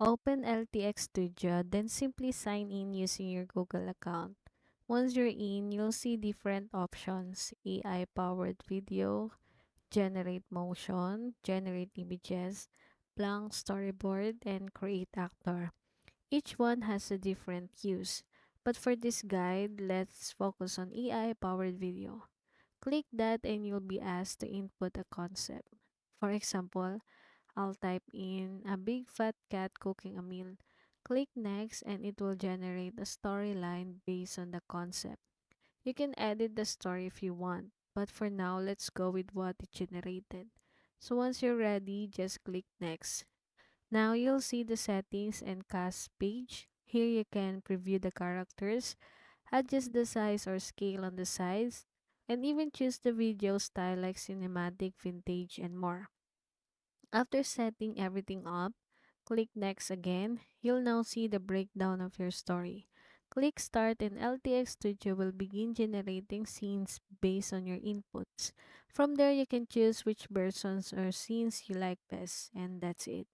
Open LTX Studio, then simply sign in using your Google account. Once you're in, you'll see different options: AI powered video, generate motion, generate images, blank storyboard, and create actor. Each one has a different use. But for this guide, let's focus on AI powered video. Click that and you'll be asked to input a concept. For example, I'll type in a big fat cat cooking a meal. Click next and it will generate a storyline based on the concept. You can edit the story if you want, but for now, let's go with what it generated. So once you're ready, just click next. Now you'll see the settings and cast page. Here you can preview the characters, adjust the size or scale on the sides, and even choose the video style like cinematic, vintage, and more. After setting everything up, click next again. You'll now see the breakdown of your story. Click start and LTX Studio will begin generating scenes based on your inputs. From there, you can choose which versions or scenes you like best, and that's it.